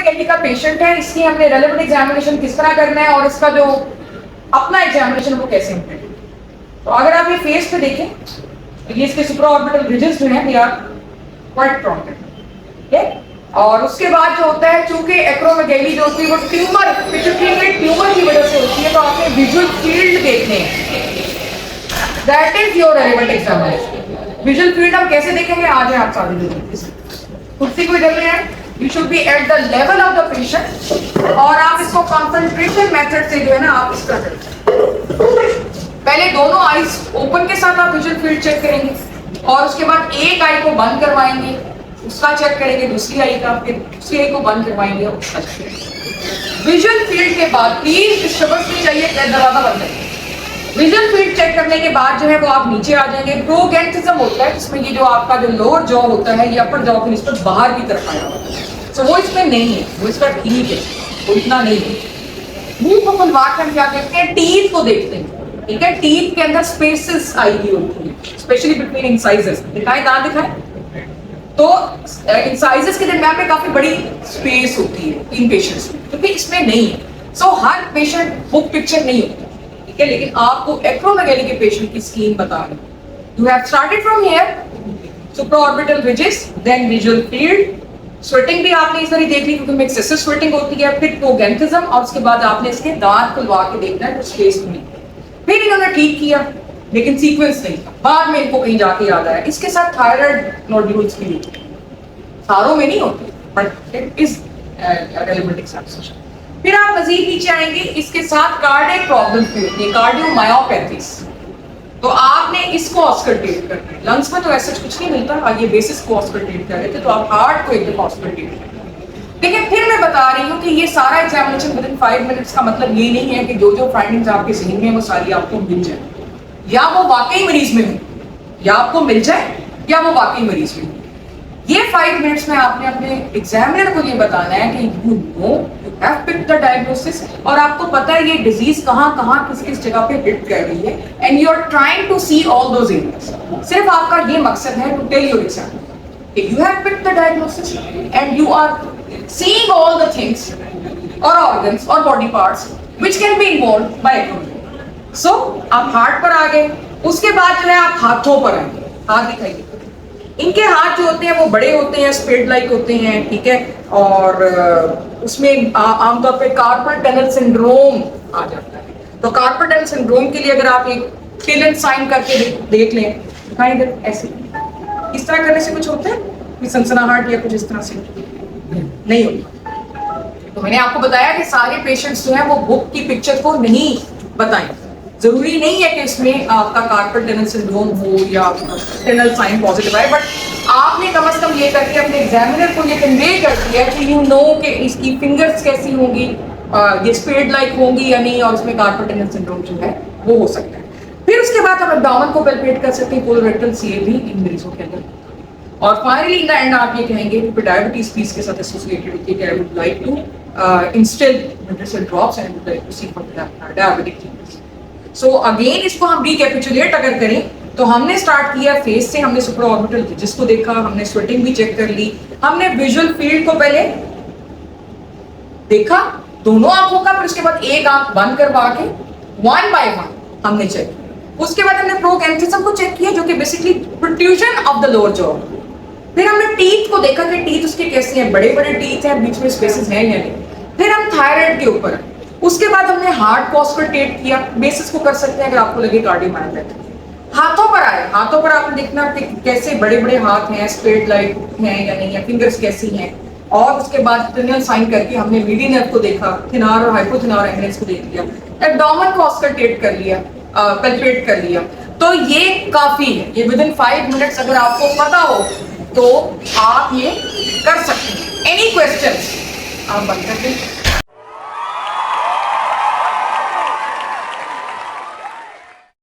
Acromegaly का patient है, इसकी हमने रेलेवेंट एग्जामिनेशन किस तरह करना है और इसका जो अपना एग्जामिनेशन वो कैसे होता है। तो अगर आप ये फेस पे देखें, ये इसके सुप्राऑर्बिटल रिजेस जो हैं, दे आर क्वाइट प्रोमिनेंट, ठीक है। और उसके बाद जो होता है, चूंकि एक्रोमेगैली जो होती है वो ट्यूमर, पिट्यूटरी में ट्यूमर की वजह से होती है, तो आपने विजुअल फील्ड देखने हैं, that is your relevant examination. Visual field हम कैसे देखेंगे, आज है आप सारे देखेंगे। कुर्सी को इधर ले आए, you should be at the level of the patient, और आप इसको कंसंट्रेशन मेथड से जो है ना आप इसका पहले दोनों आईज ओपन के साथ आप विजुअल फील्ड चेक करेंगे, और उसके बाद एक आई को बंद करवाएंगे, उसका चेक करेंगे, दूसरी आई का, फिर दूसरी आई को बंद करवाएंगे, उसका चेक। विजुअल फील्ड के बाद प्लीज डिस्टर्बेंस नहीं चाहिए, दरवाजा बंद करेंगे। विजुअल फील्ड चेक करने के बाद जो है वो आप नीचे आ जाएंगे। प्रोगैंथिज्म होता है जिसमें ये जो आपका जो लोअर जॉ होता है ये अपर जॉ की निस्बत बाहर की तरफ आया होता है, सो वो इसमें नहीं है, वो इसका ठीक है, वो इतना नहीं है। मुंह को खुलवा के हम क्या देखते हैं, टीथ को देखते हैं, ठीक है। टीथ के अंदर स्पेसेस आई हुई होती है, स्पेशली बिटवीन इंसाइजेस। दिखाएं, दांत दिखाएं, तो इंसाइजेस के दरमियान में काफी बड़ी स्पेस होती है इन पेशेंट्स में, क्योंकि इसमें नहीं है। सो हर पेशेंट बुक पिक्चर नहीं होता, ठीक है, लेकिन आपको एक्रोमेगैली के पेशेंट की स्कीम बता रहे हैं। You have started from here, supraorbital ridges, then visual field, sweating भी आपने इस तरह देख ली क्योंकि एक्सेसिव स्वेटिंग होती है, फिर प्रोगैंथिज्म, और उसके बाद आपने इसके दांत खुलवा के देखना है, स्पेस में। फिर इन्होंने ठीक किया, लेकिन सीक्वेंस नहीं था, बाद में इनको कहीं जाके याद आया। इसके साथ थायराइड नोड्यूल्स भी होते हैं, सारों में नहीं होते, but it is relevant examination. फिर आप मजीद नीचे आएंगे, इसके साथ कार्डियक प्रॉब्लम्स भी होती है, कार्डियोमायोपैथीज, तो आपने इसको ऑस्कल्टेट करना है। लंग्स में तो ऐसा कुछ नहीं मिलता, ये बेसिस को ऑस्कल्टेट कर रहे थे, तो आप हार्ट को एकदम ऑस्कल्टेट करना है। लेकिन फिर मैं बता रही हूँ कि ये सारा एग्जामिनेशन विद इन 5 मिनट्स का मतलब ये नहीं है कि जो जो फाइंडिंग्स आपके जहन में है वो सारी आपको मिल जाए, या वो वाकई मरीज में हो, या आपको मिल जाए या वो वाकई मरीज में हो। ये 5 मिनट्स में आपने अपने एग्जामिनर को ये बताना है कि you know you have picked the diagnosis, और आपको पता है ये डिजीज कहाँ कहाँ किस किस जगह पे हिट कर रही है, and you are trying to see all those areas. सिर्फ आपका ये मकसद है टू टेल योर एग्जामिनर कि you have picked the diagnosis and you are seeing all the things और ऑर्गन्स और body parts which can be involved by acromegaly. So आप heart पर आ गए, उसके बाद जो है आप हाथों पर आएंगे। हाथ दिखाइए, इनके हाथ जो होते हैं वो बड़े होते हैं, स्पेड लाइक होते हैं, ठीक है, और उसमें आमतौर पे कार्पल टनल सिंड्रोम आ जाता है। तो कार्पल टनल सिंड्रोम के लिए अगर आप एक टिलेंट साइन करके देख लें, इधर ऐसे इस तरह करने से कुछ होता है, कोई सनसनाहट या कुछ इस तरह से नहीं होता। तो मैंने आपको बताया कि सारे पेशेंट्स जो है वो बुक की पिक्चर को नहीं बताएं। जरूरी नहीं है कि इसमें आपका कार्पल टनल सिंड्रोम हो या टनल साइन पॉजिटिव है, बट आपने कम से कम ये करके अपने एग्जामिनर को ये कन्वे कर दिया कि यू नो कि इसकी फिंगर्स कैसी होंगी, ये स्पेड लाइक होंगी या नहीं, और इसमें कार्पल टनल सिंड्रोम जो है वो हो सकता है। फिर उसके बाद हम एब्डोमेन को पैल्पेट कर सकते हैं, कोलोरेक्टल सीए भी इन मरीजों के अंदर। और फाइनली इन द एंड आप ये कहेंगे कि डायबिटीज भी इसके साथ एसोसिएटेड होती है कि I would like to instill medicine drops and would like to see for diabetic treatments. So again इसको हम रिकैपिचुलेट अगर करें तो हमने स्टार्ट किया फेस से, हमने सुप्राऑर्बिटल रिजेस को देखा, हमने स्वेटिंग भी चेक कर ली, हमने विजुअल फील्ड को पहले देखा दोनों आंखों का, फिर उसके बाद एक आंख बंद करवा के 1 बाय 1 हमने चेक किया। उसके बाद हमने प्रोगैंथिज्म को चेक किया जो कि basically protrusion of the lower jaw. फिर हमने टीथ को देखा कि टीथ उसके कैसे हैं, बड़े बड़े टीथ हैं, बीच में स्पेसेस हैं या नहीं। फिर हम थायराइड के ऊपर, उसके बाद हमने हार्ट को ऑस्कल्टेट किया, बेसिस को कर सकते हैं अगर आपको लगे कार्डियोमायोपैथी। हाथों पर आए, हाथों पर आपने देखना कि कैसे बड़े बड़े हाथ हैं, स्ट्रेट लाइक हैं या नहीं, या फिंगर्स कैसी हैं, और उसके बाद टनल साइन करके हमने मीडियन नर्व को देखा, थिनार और हाइपोथिनार एंगल्स को देख लिया, एब्डोमेन को ऑस्कल्टेट कर लिया, पैल्पेट कर लिया। तो ये काफी है, ये विद इन 5 मिनट्स अगर आपको पता हो तो आप ये कर सकते हैं। एनी क्वेश्चंस आप बंद कर दें।